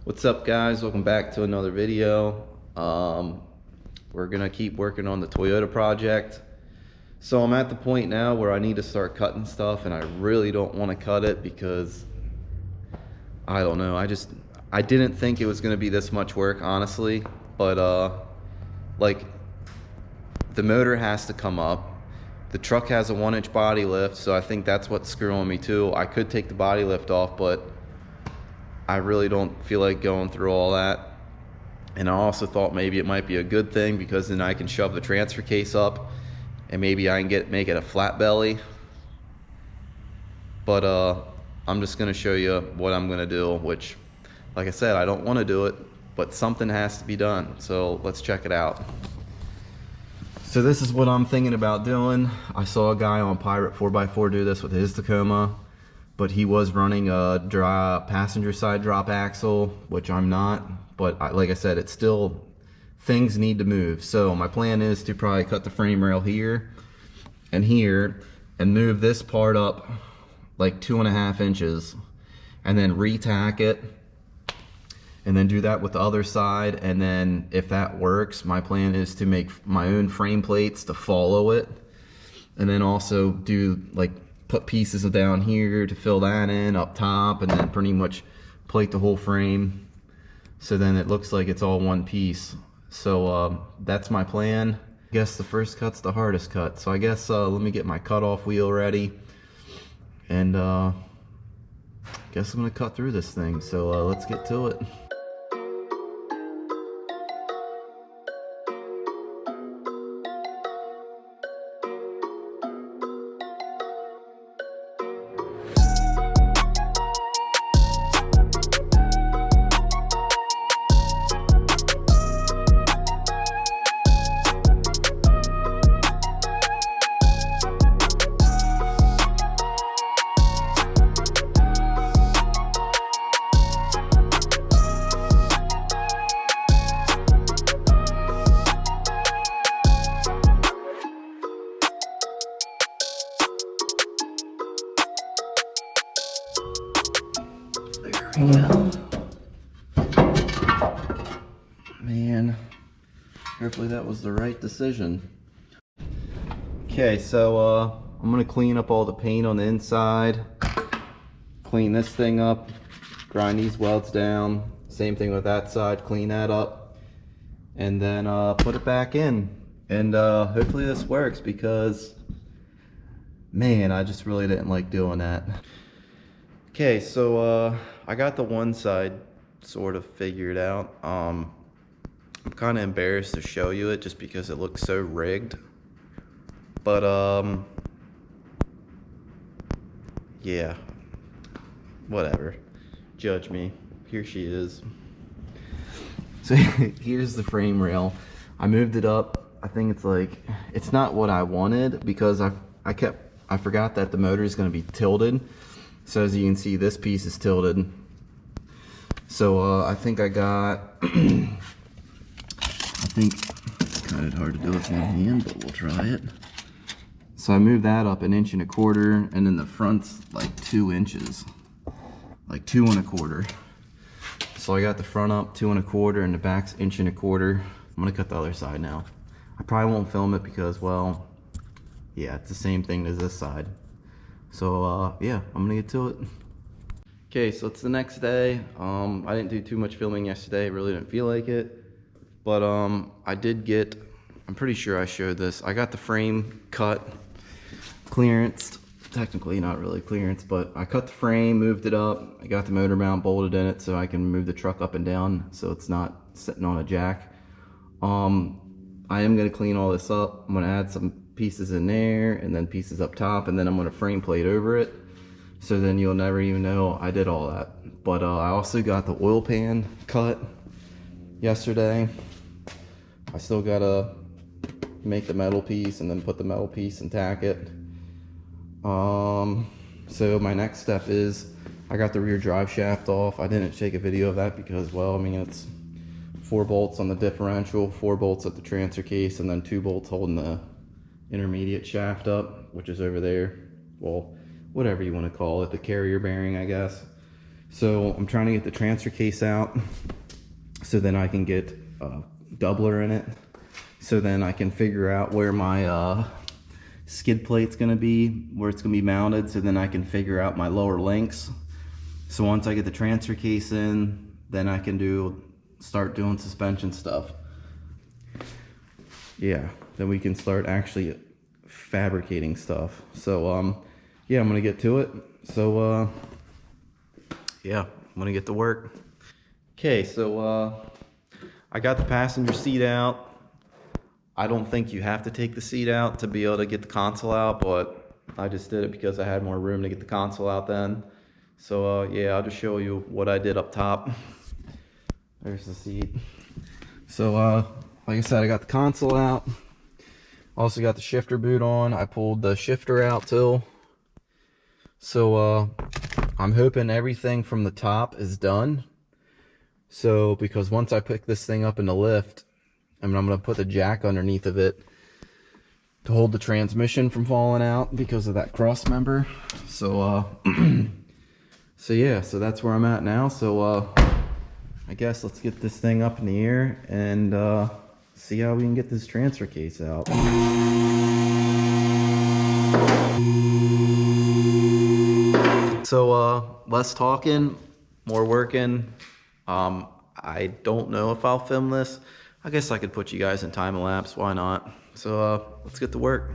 What's up, guys? Welcome back to another video. We're gonna keep working on the Toyota project. So I'm at the point now where I need to start cutting stuff, and I really don't want to cut it because I don't know, I didn't think it was gonna be this much work, honestly. But like, the motor has to come up. The truck has a 1-inch body lift, so I think that's what's screwing me too. I could take the body lift off, but I really don't feel like going through all that. And I also thought maybe it might be a good thing because then I can shove the transfer case up and maybe I can make it a flat belly. But I'm just gonna show you what I'm gonna do, which, like I said, I don't want to do it, but something has to be done. So let's check it out. So this is what I'm thinking about doing. I saw a guy on Pirate 4x4 do this with his Tacoma, but he was running a passenger side drop axle, which I'm not. But like I said, it's still, things need to move. So my plan is to probably cut the frame rail here and move this part up like 2.5 inches and then re-tack it, and then do that with the other side. And then if that works, my plan is to make my own frame plates to follow it, and then also do like put pieces down here to fill that in up top, and then pretty much plate the whole frame so then it looks like it's all one piece. So that's my plan. I guess the first cut's the hardest cut, so I guess let me get my cutoff wheel ready, and guess I'm gonna cut through this thing. So let's get to it. Yeah. Man, hopefully that was the right decision. Okay, so I'm gonna clean up all the paint on the inside, clean this thing up, grind these welds down, same thing with that side, clean that up, and then put it back in. And hopefully this works, because man, I just really didn't like doing that. Okay, so I got the one side sort of figured out. I'm kind of embarrassed to show you it just because it looks so rigged. But yeah, whatever. Judge me. Here she is. So here's the frame rail. I moved it up. I think it's like, it's not what I wanted, because I forgot that the motor is going to be tilted. So as you can see, this piece is tilted. So I think I got, I think it's kind of hard to do with one hand, but we'll try it. So I moved that up 1.25 inches, and then the front's like 2 inches, like 2 1/4. So I got the front up 2 1/4 and the back's 1.25 inches. I'm gonna cut the other side now. I probably won't film it because, well, yeah, it's the same thing as this side. So yeah, I'm gonna get to it. Okay, so it's the next day. I didn't do too much filming yesterday, really didn't feel like it. But I did get, I'm pretty sure I showed this, I got the frame cut, clearanced, technically not really clearance, but I cut the frame, moved it up, I got the motor mount bolted in it so I can move the truck up and down so it's not sitting on a jack. I am gonna clean all this up. I'm gonna add some pieces in there and then pieces up top, and then I'm gonna frame plate over it, so then you'll never even know I did all that. But I also got the oil pan cut yesterday. I still gotta make the metal piece and then put the metal piece and tack it. So my next step is, I got the rear drive shaft off. I didn't take a video of that because, well, I mean, it's 4 bolts on the differential, 4 bolts at the transfer case, and then 2 bolts holding the intermediate shaft up, which is over there. Well, whatever you want to call it, the carrier bearing, I guess. So I'm trying to get the transfer case out so then I can get a doubler in it. So then I can figure out where my skid plate's gonna be, where it's gonna be mounted, so then I can figure out my lower links. So once I get the transfer case in, then I can start doing suspension stuff. Yeah, then we can start actually fabricating stuff. So yeah, I'm gonna get to it. So yeah, I'm gonna get to work. Okay, so I got the passenger seat out. I don't think you have to take the seat out to be able to get the console out, but I just did it because I had more room to get the console out then. So yeah, I'll just show you what I did up top. There's the seat. So like I said, I got the console out. Also got the shifter boot on. I pulled the shifter out too. So I'm hoping everything from the top is done. So because once I pick this thing up in the lift, I'm gonna put the jack underneath of it to hold the transmission from falling out because of that cross member. So so yeah, so that's where I'm at now. So I guess let's get this thing up in the air and see how we can get this transfer case out. So less talking, more working. I don't know if I'll film this. I guess I could put you guys in time lapse, why not? So let's get to work.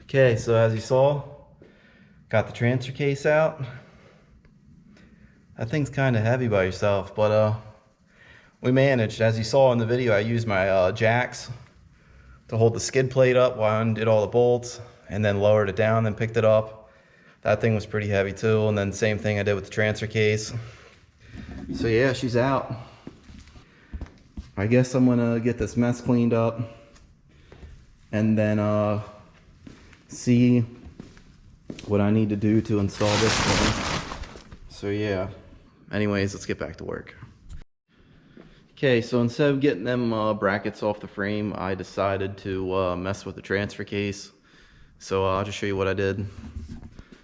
Okay, so as you saw, got the transfer case out. That thing's kind of heavy by yourself, but we managed. As you saw in the video, I used my jacks to hold the skid plate up while I undid all the bolts, and then lowered it down, then picked it up. That thing was pretty heavy too, and then same thing I did with the transfer case. So yeah, she's out. I guess I'm gonna get this mess cleaned up, and then see what I need to do to install this thing. So yeah, anyways, let's get back to work. Okay, so instead of getting them brackets off the frame, I decided to mess with the transfer case. So I'll just show you what I did.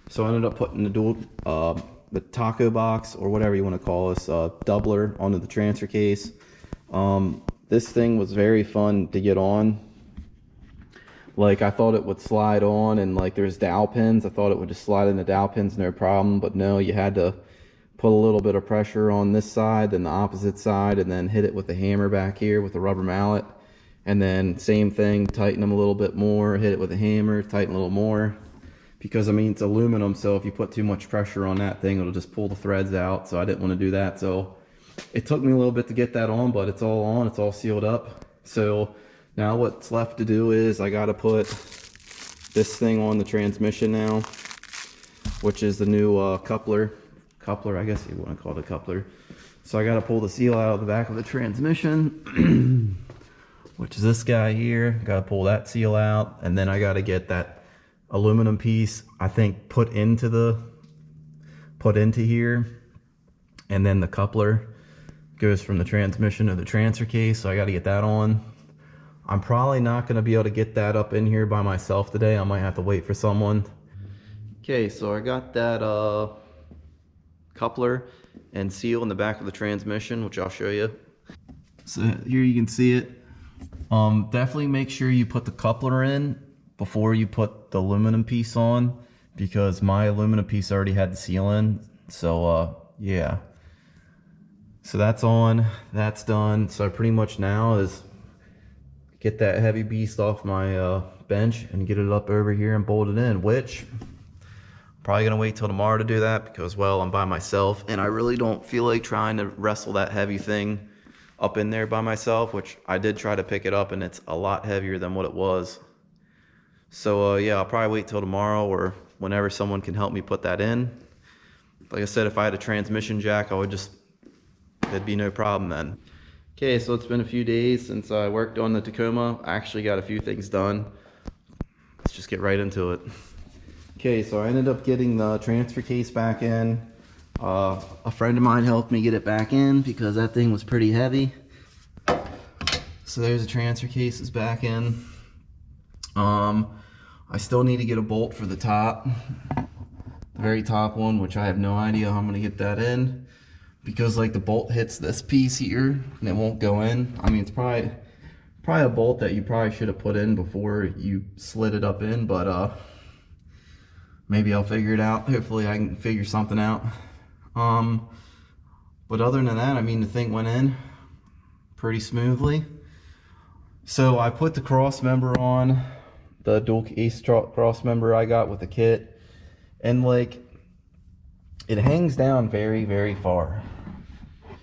So I ended up putting the taco box, or whatever you want to call this, doubler onto the transfer case. This thing was very fun to get on. Like, I thought it would slide on, and like there's dowel pins. I thought it would just slide in the dowel pins, no problem. But no, you had to put a little bit of pressure on this side, then the opposite side, and then hit it with the hammer back here with the rubber mallet. And then same thing, tighten them a little bit more, hit it with a hammer, tighten a little more. Because I mean, it's aluminum, so if you put too much pressure on that thing, it'll just pull the threads out. So I didn't want to do that. So it took me a little bit to get that on, but it's all on, it's all sealed up. So now what's left to do is I got to put this thing on the transmission now, which is the new coupler, I guess you want to call it a coupler. So I got to pull the seal out of the back of the transmission, which is this guy here. Got to pull that seal out, and then I got to get that aluminum piece, I think, put into here, and then the coupler goes from the transmission to the transfer case, so I got to get that on. I'm probably not going to be able to get that up in here by myself today. I might have to wait for someone. Okay, so I got that coupler and seal in the back of the transmission, which I'll show you. So here you can see it. Definitely make sure you put the coupler in before you put the aluminum piece on, because my aluminum piece already had the seal in. So yeah. So that's on, that's done. So pretty much now is get that heavy beast off my bench and get it up over here and bolt it in, which probably gonna wait till tomorrow to do that because, well, I'm by myself and I really don't feel like trying to wrestle that heavy thing up in there by myself, which I did try to pick it up and it's a lot heavier than what it was. So yeah, I'll probably wait till tomorrow or whenever someone can help me put that in. Like I said, if I had a transmission jack, I would just, there'd be no problem then. Okay, so it's been a few days since I worked on the Tacoma. I actually got a few things done. Let's just get right into it. Okay, so I ended up getting the transfer case back in. A friend of mine helped me get it back in because that thing was pretty heavy. So there's the transfer case is back in. I still need to get a bolt for the top, the very top one, which I have no idea how I'm gonna get that in, because like the bolt hits this piece here and it won't go in. I mean, it's probably a bolt that you probably should have put in before you slid it up in, but maybe I'll figure it out. Hopefully I can figure something out. But other than that, I mean, the thing went in pretty smoothly. So I put the cross member on, the dual case cross member I got with the kit, and like it hangs down very, very far.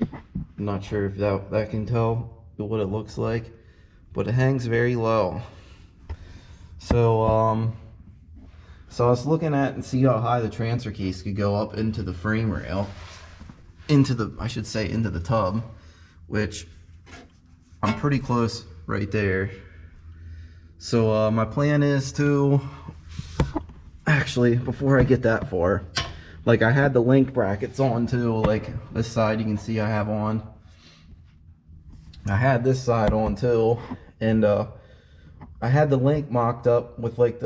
I'm not sure if that can tell what it looks like, but it hangs very low. So so I was looking at and see how high the transfer case could go up into the frame rail, into the, I should say, into the tub, which I'm pretty close right there. So my plan is to, actually, before I get that far, like I had the link brackets on too, like this side you can see I have on. I had this side on too, and I had the link mocked up with like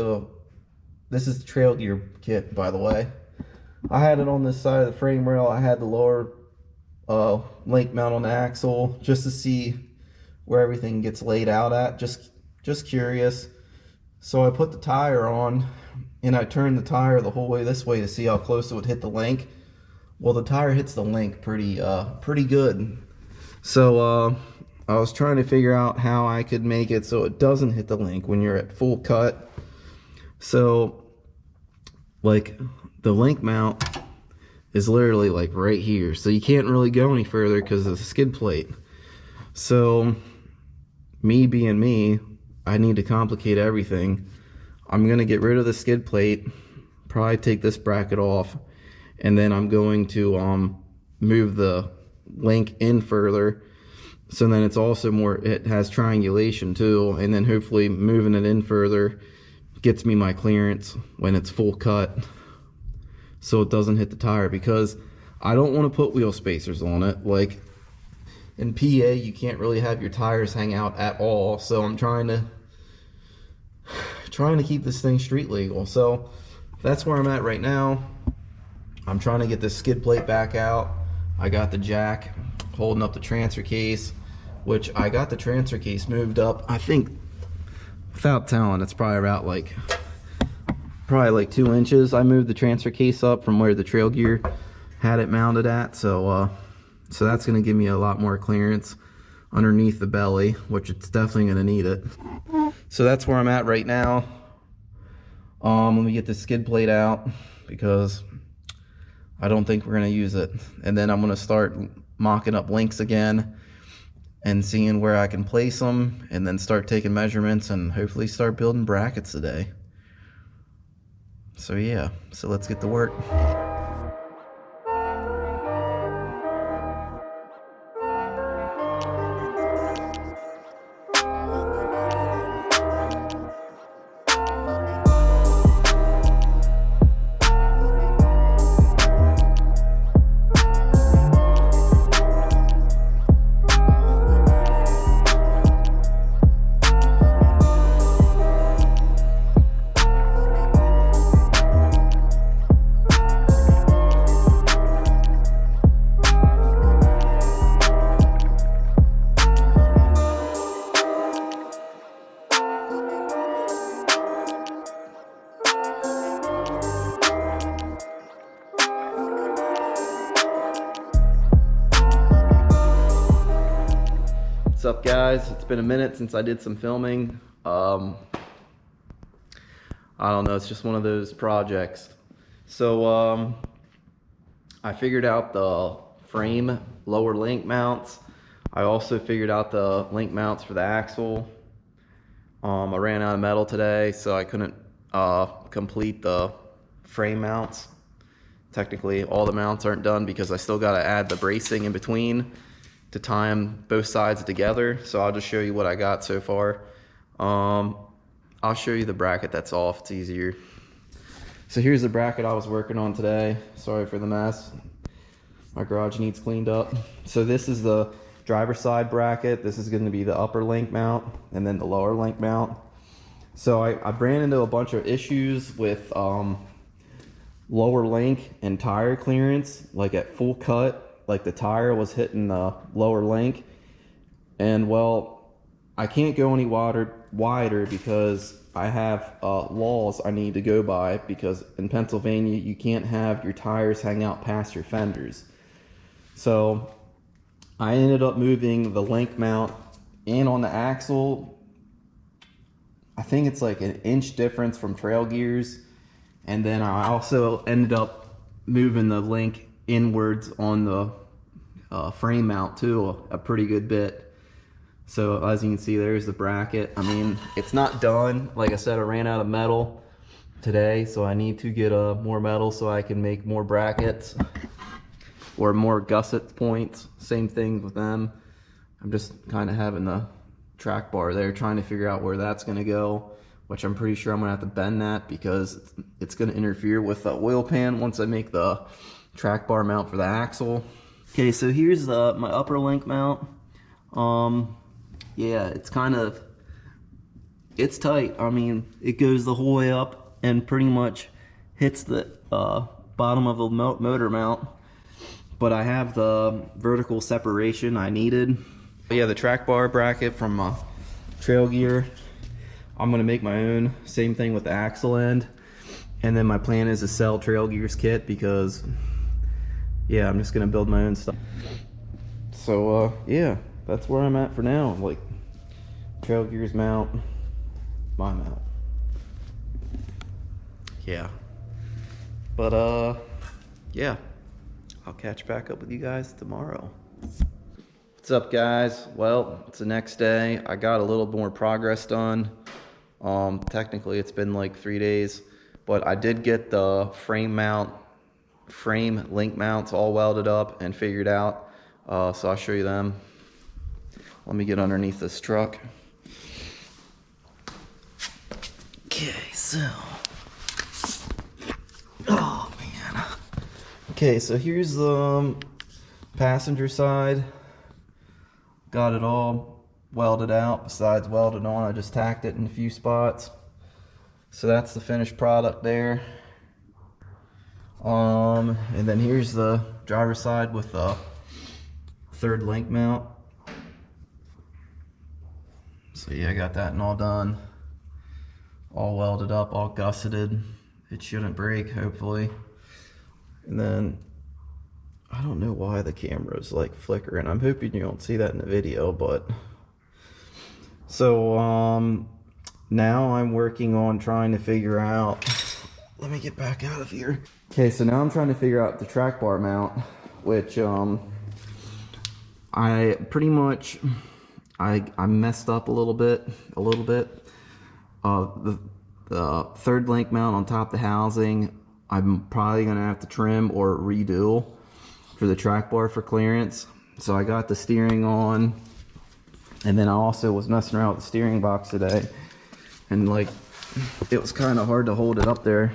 this is the trail gear kit, by the way. I had it on this side of the frame rail. I had the lower link mount on the axle just to see where everything gets laid out at, just curious. So I put the tire on and I turned the tire the whole way this way to see how close it would hit the link. Well, the tire hits the link pretty good. So I was trying to figure out how I could make it so it doesn't hit the link when you're at full cut. So like the link mount is literally like right here, so you can't really go any further because of the skid plate. So me being me, I need to complicate everything. I'm gonna get rid of the skid plate, probably take this bracket off, and then I'm going to move the link in further, so then it's also more, it has triangulation too, and then hopefully moving it in further gets me my clearance when it's full cut, so it doesn't hit the tire, because I don't want to put wheel spacers on it. Like in PA, you can't really have your tires hang out at all, so I'm trying to keep this thing street legal. So that's where I'm at right now. I'm trying to get this skid plate back out. I got the jack holding up the transfer case, which I got the transfer case moved up, I think, without telling, it's probably about like 2 inches. I moved the transfer case up from where the trail gear had it mounted at, so so that's going to give me a lot more clearance underneath the belly, which it's definitely going to need it. So that's where I'm at right now. Let me get the skid plate out because I don't think we're going to use it, and then I'm going to start mocking up links again and seeing where I can place them, and then start taking measurements and hopefully start building brackets today. So yeah, so let's get to work. What's up, guys? It's been a minute since I did some filming. I don't know, it's just one of those projects. So I figured out the frame lower link mounts. I also figured out the link mounts for the axle. I ran out of metal today, so I couldn't complete the frame mounts. Technically, all the mounts aren't done because I still got to add the bracing in between to tie them both sides together. So I'll just show you what I got so far. I'll show you the bracket that's off, it's easier. So here's the bracket I was working on today. Sorry for the mess. My garage needs cleaned up. So this is the driver's side bracket. This is going to be the upper link mount and then the lower link mount. So I ran into a bunch of issues with lower link and tire clearance, like at full cut. Like the tire was hitting the lower link, and well, I can't go any wider because I have laws I need to go by, because in Pennsylvania you can't have your tires hang out past your fenders. So I ended up moving the link mount in on the axle. I think it's like an inch difference from trail gears, and then I also ended up moving the link inwards on the frame mount too, a pretty good bit. So as you can see, there's the bracket. I mean, it's not done. Like I said, I ran out of metal today, so I need to get more metal so I can make more brackets or more gusset points. Same thing with them. I'm just kind of having the track bar there, trying to figure out where that's going to go, which I'm pretty sure I'm going to have to bend that because it's going to interfere with the oil pan once I make the track bar mount for the axle. Okay, so here's my upper link mount. Yeah, it's tight. I mean, it goes the whole way up and pretty much hits the bottom of the motor mount, but I have the vertical separation I needed. But yeah, the track bar bracket from trail gear, I'm gonna make my own. Same thing with the axle end, and then my plan is to sell trail gears kit because yeah, I'm just gonna build my own stuff. So yeah, that's where I'm at for now. Like, trail gears mount, my mount. Yeah, but yeah, I'll catch back up with you guys tomorrow. What's up, guys? Well, it's the next day. I got a little more progress done. Technically it's been like 3 days, but I did get the frame link mounts all welded up and figured out. So I'll show you them. Let me get underneath this truck. Okay, so, oh man. Okay, so here's the passenger side. Got it all welded out, besides welded on. I just tacked it in a few spots. So that's the finished product there. And then here's the driver's side with the third link mount. So yeah, I got that all done. All welded up, all gusseted. It shouldn't break, hopefully. And then, I don't know why the camera's like flickering. I'm hoping you don't see that in the video, but. So, now I'm working on trying to figure out, let me get back out of here. Okay, so now I'm trying to figure out the track bar mount, which I pretty much I messed up a little bit. The third link mount on top of the housing, I'm probably gonna have to trim or redo for the track bar for clearance. So I got the steering on, and then I also was messing around with the steering box today, and like it was kind of hard to hold it up there.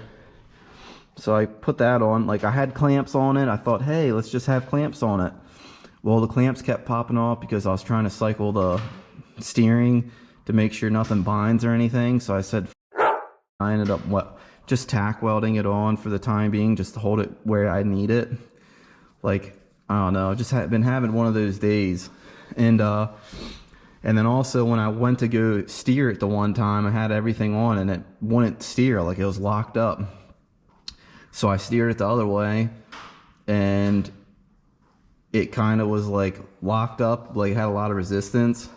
So I put that on. Like, I had clamps on it. I thought, hey, let's just have clamps on it. Well, the clamps kept popping off because I was trying to cycle the steering to make sure nothing binds or anything. So I said, I ended up just tack welding it on for the time being, just to hold it where I need it. Like, I don't know, just been having one of those days. And then also when I went to go steer it the one time, I had everything on and it wouldn't steer, like it was locked up. So I steered it the other way, and it kind of was like locked up, like had a lot of resistance.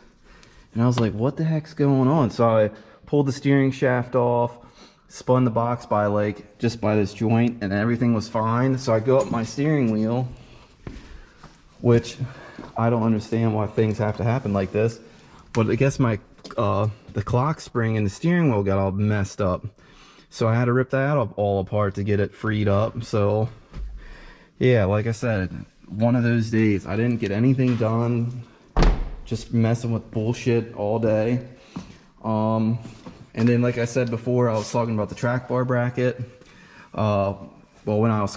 And I was like, what the heck's going on? So I pulled the steering shaft off, spun the box by like just by this joint, and everything was fine. So I go up my steering wheel, which I don't understand why things have to happen like this, but I guess my the clock spring and the steering wheel got all messed up. So I had to rip that all apart to get it freed up. So yeah, like I said, one of those days I didn't get anything done, just messing with bullshit all day. And then, like I said before, I was talking about the track bar bracket. Well, when I was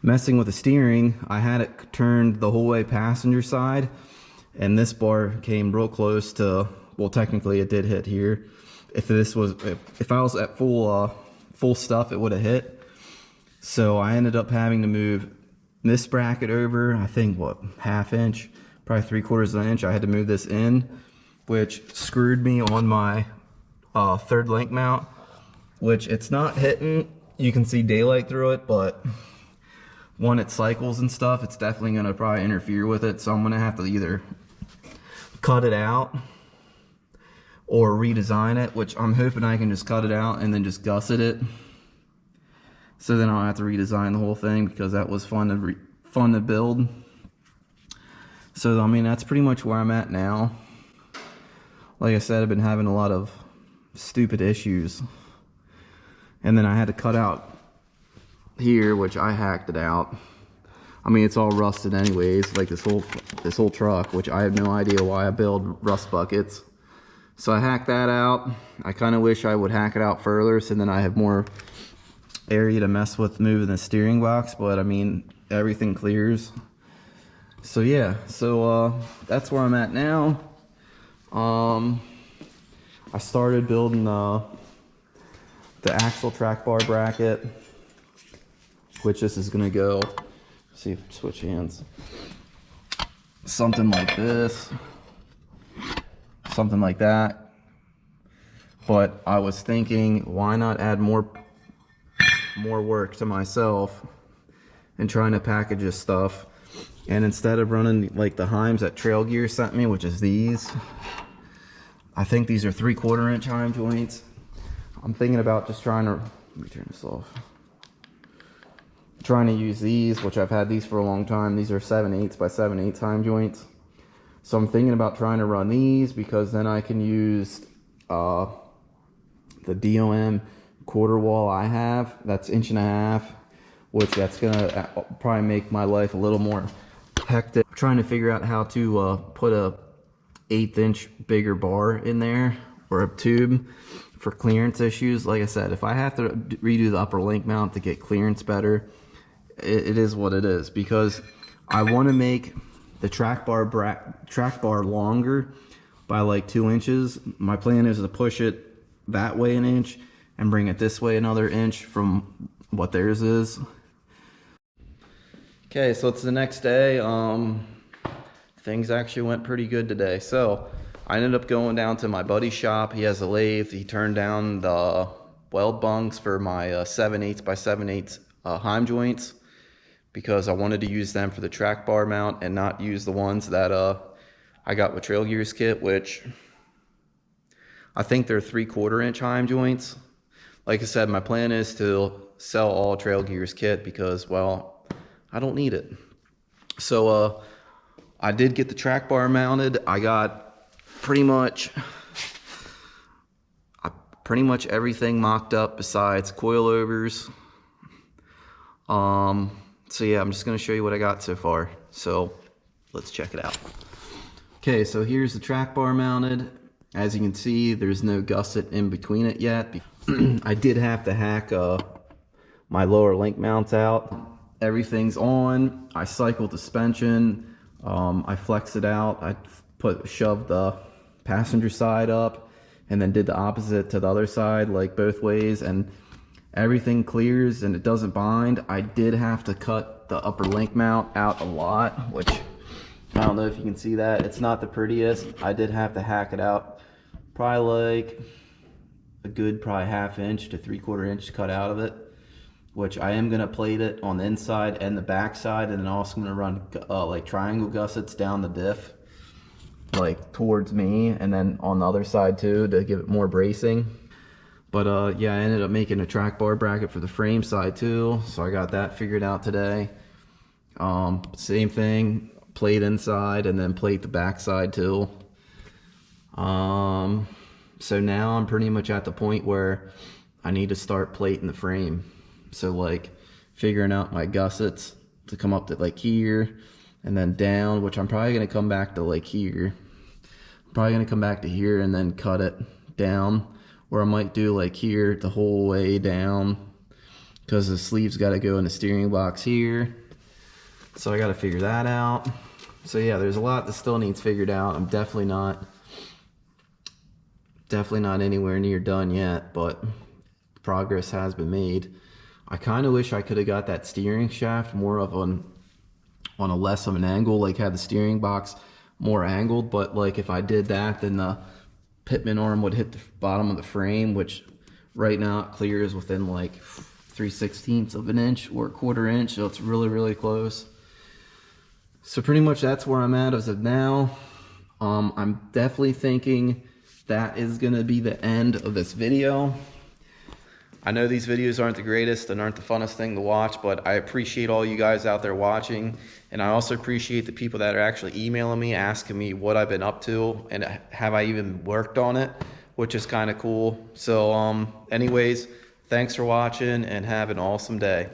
messing with the steering, I had it turned the whole way passenger side, and this bar came real close to, well, technically it did hit here. If I was at full stuff, it would have hit. So I ended up having to move this bracket over, I think, what, ½ inch, probably 3/4 of an inch. I had to move this in, which screwed me on my third link mount, which it's not hitting. You can see daylight through it, but when it cycles and stuff, it's definitely gonna probably interfere with it. So I'm gonna have to either cut it out or redesign it, which I'm hoping I can just cut it out and then just gusset it. So then I'll have to redesign the whole thing, because that was fun to build. So I mean, that's pretty much where I'm at now. Like I said, I've been having a lot of stupid issues. And then I had to cut out here, which I hacked it out. I mean, it's all rusted anyways, like this whole truck, which I have no idea why I build rust buckets. So I hacked that out. I kind of wish I would hack it out further, so then I have more area to mess with moving the steering box, but I mean, everything clears. So yeah, so that's where I'm at now. I started building the axle track bar bracket, which this is gonna go, see if switch hands, something like this, something like that. But I was thinking, why not add more work to myself and trying to package this stuff. And instead of running like the Heims that Trail Gear sent me, which is these, I think these are 3/4 inch Heim joints. I'm thinking about just trying to, let me turn this off. Trying to use these, which I've had these for a long time. These are 7/8 by 7/8 Heim joints. So I'm thinking about trying to run these, because then I can use the DOM quarter wall I have. That's 1.5 inches, which that's gonna probably make my life a little more hectic. I'm trying to figure out how to put a 1/8 inch bigger bar in there, or a tube, for clearance issues. Like I said, if I have to redo the upper link mount to get clearance better, it is what it is, because I want to make the track bar longer by like 2 inches. My plan is to push it that way 1 inch and bring it this way another inch from what theirs is. Okay, so it's the next day. Things actually went pretty good today. So I ended up going down to my buddy's shop. He has a lathe. He turned down the weld bunks for my 7/8 by 7/8 Heim joints, because I wanted to use them for the track bar mount and not use the ones that I got with Trail Gear's kit, which I think they're 3/4 inch Heim joints. Like I said, my plan is to sell all Trail Gear's kit, because, well, I don't need it. So I did get the track bar mounted. I got pretty much everything mocked up besides coilovers. So yeah, I'm just gonna show you what I got so far. So let's check it out. Okay, so here's the track bar mounted. As you can see, there's no gusset in between it yet. I did have to hack my lower link mounts out. Everything's on. I cycled the suspension. I flexed it out. I shoved the passenger side up, and then did the opposite to the other side, like both ways, and everything clears and it doesn't bind. I did have to cut the upper link mount out a lot, which I don't know if you can see that. It's not the prettiest. I did have to hack it out, probably like a good ½ inch to 3/4 inch cut out of it, which I am gonna plate it on the inside and the back side, and then also gonna run like triangle gussets down the diff, like towards me, and then on the other side too to give it more bracing. But yeah, I ended up making a track bar bracket for the frame side too, so I got that figured out today. Same thing, plate inside and then plate the back side too. So now I'm pretty much at the point where I need to start plating the frame. So like figuring out my gussets to come up to like here and then down, which I'm probably gonna come back to like here. I'm probably gonna come back to here and then cut it down, or I might do like here the whole way down, because the sleeve's got to go in the steering box here. So I got to figure that out. So yeah, there's a lot that still needs figured out. I'm definitely not anywhere near done yet, but progress has been made. I kind of wish I could have got that steering shaft more of on a less of an angle, like had the steering box more angled, but like if I did that, then the pitman arm would hit the bottom of the frame, which right now it clears within like 3/16 of an inch or 1/4 inch, so it's really close. So pretty much that's where I'm at as of now. I'm definitely thinking that is gonna be the end of this video. I know these videos aren't the greatest and aren't the funnest thing to watch, but I appreciate all you guys out there watching, and I also appreciate the people that are actually emailing me, asking me what I've been up to and have I even worked on it, which is kind of cool. So anyways, thanks for watching and have an awesome day.